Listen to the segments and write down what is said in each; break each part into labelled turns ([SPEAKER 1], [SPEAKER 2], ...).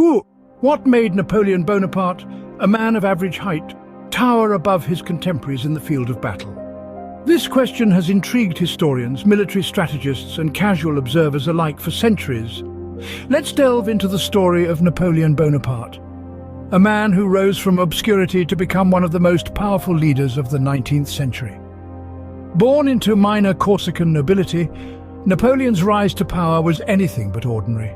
[SPEAKER 1] What made Napoleon Bonaparte, a man of average height, tower above his contemporaries in the field of battle? This question has intrigued historians, military strategists, and casual observers alike for centuries. Let's delve into the story of Napoleon Bonaparte, a man who rose from obscurity to become one of the most powerful leaders of the 19th century. Born into minor Corsican nobility, Napoleon's rise to power was anything but ordinary.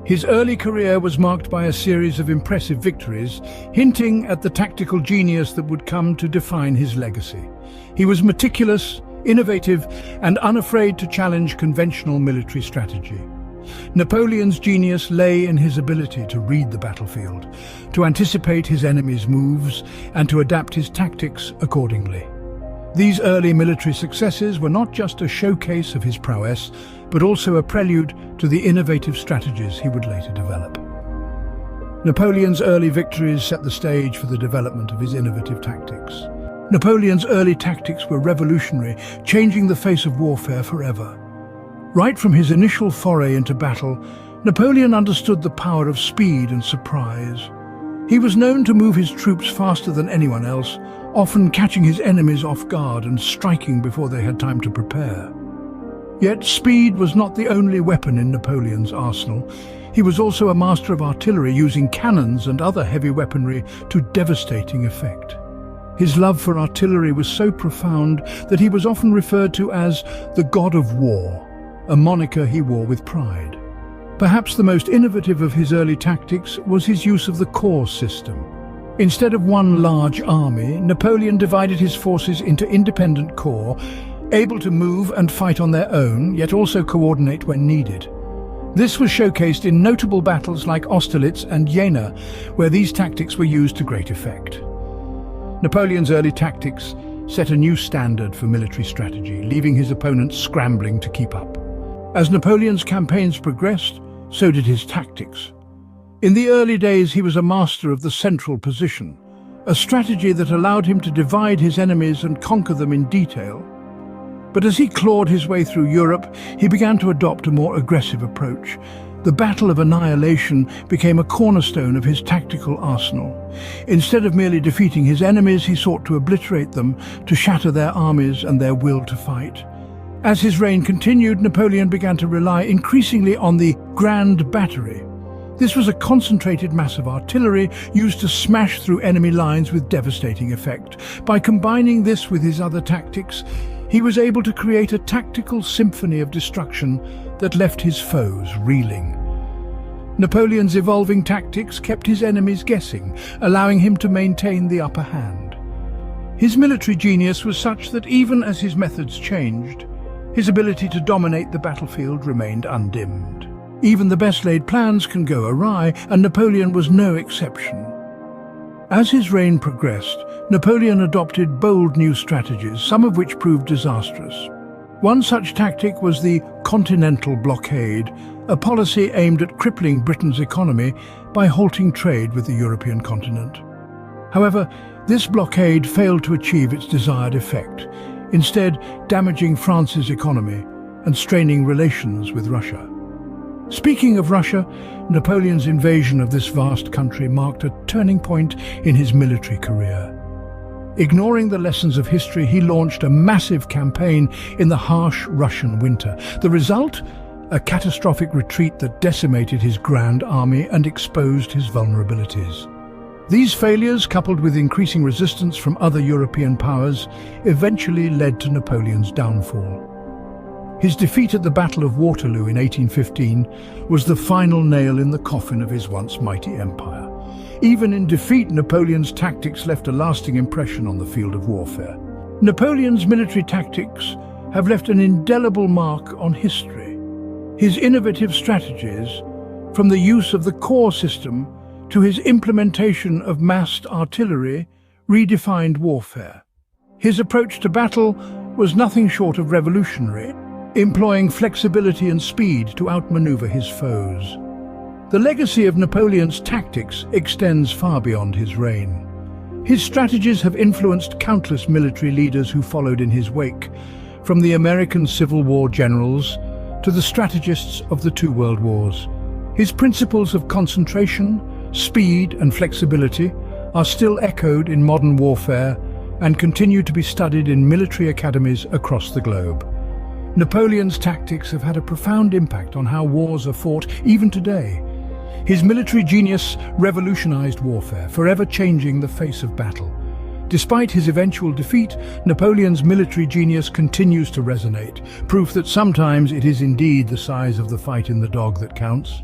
[SPEAKER 1] His early career was marked by a series of impressive victories, hinting at the tactical genius that would come to define his legacy. He was meticulous, innovative, and unafraid to challenge conventional military strategy. Napoleon's genius lay in his ability to read the battlefield, to anticipate his enemy's moves, and to adapt his tactics accordingly. These early military successes were not just a showcase of his prowess, but also a prelude to the innovative strategies he would later develop. Napoleon's early victories set the stage for the development of his innovative tactics. Napoleon's early tactics were revolutionary, changing the face of warfare forever. Right from his initial foray into battle, Napoleon understood the power of speed and surprise. He was known to move his troops faster than anyone else, often catching his enemies off guard and striking before they had time to prepare. Yet speed was not the only weapon in Napoleon's arsenal. He was also a master of artillery, using cannons and other heavy weaponry to devastating effect. His love for artillery was so profound that he was often referred to as the God of War, a moniker he wore with pride. Perhaps the most innovative of his early tactics was his use of the corps system. Instead of one large army, Napoleon divided his forces into independent corps, able to move and fight on their own, yet also coordinate when needed. This was showcased in notable battles like Austerlitz and Jena, where these tactics were used to great effect. Napoleon's early tactics set a new standard for military strategy, leaving his opponents scrambling to keep up. As Napoleon's campaigns progressed, so did his tactics. In the early days, he was a master of the central position, a strategy that allowed him to divide his enemies and conquer them in detail. But as he clawed his way through Europe, he began to adopt a more aggressive approach. The Battle of Annihilation became a cornerstone of his tactical arsenal. Instead of merely defeating his enemies, he sought to obliterate them, to shatter their armies and their will to fight. As his reign continued, Napoleon began to rely increasingly on the Grand Battery. This was a concentrated mass of artillery used to smash through enemy lines with devastating effect. By combining this with his other tactics, he was able to create a tactical symphony of destruction that left his foes reeling. Napoleon's evolving tactics kept his enemies guessing, allowing him to maintain the upper hand. His military genius was such that even as his methods changed, his ability to dominate the battlefield remained undimmed. Even the best-laid plans can go awry, and Napoleon was no exception. As his reign progressed, Napoleon adopted bold new strategies, some of which proved disastrous. One such tactic was the continental blockade, a policy aimed at crippling Britain's economy by halting trade with the European continent. However, this blockade failed to achieve its desired effect, instead damaging France's economy and straining relations with Russia. Speaking of Russia, Napoleon's invasion of this vast country marked a turning point in his military career. Ignoring the lessons of history, he launched a massive campaign in the harsh Russian winter. The result? A catastrophic retreat that decimated his grand army and exposed his vulnerabilities. These failures, coupled with increasing resistance from other European powers, eventually led to Napoleon's downfall. His defeat at the Battle of Waterloo in 1815 was the final nail in the coffin of his once mighty empire. Even in defeat, Napoleon's tactics left a lasting impression on the field of warfare. Napoleon's military tactics have left an indelible mark on history. His innovative strategies, from the use of the corps system to his implementation of massed artillery, redefined warfare. His approach to battle was nothing short of revolutionary, employing flexibility and speed to outmaneuver his foes. The legacy of Napoleon's tactics extends far beyond his reign. His strategies have influenced countless military leaders who followed in his wake, from the American Civil War generals to the strategists of the two world wars. His principles of concentration, speed, and flexibility are still echoed in modern warfare and continue to be studied in military academies across the globe. Napoleon's tactics have had a profound impact on how wars are fought even today. His military genius revolutionized warfare, forever changing the face of battle. Despite his eventual defeat, Napoleon's military genius continues to resonate, proof that sometimes it is indeed the size of the fight in the dog that counts.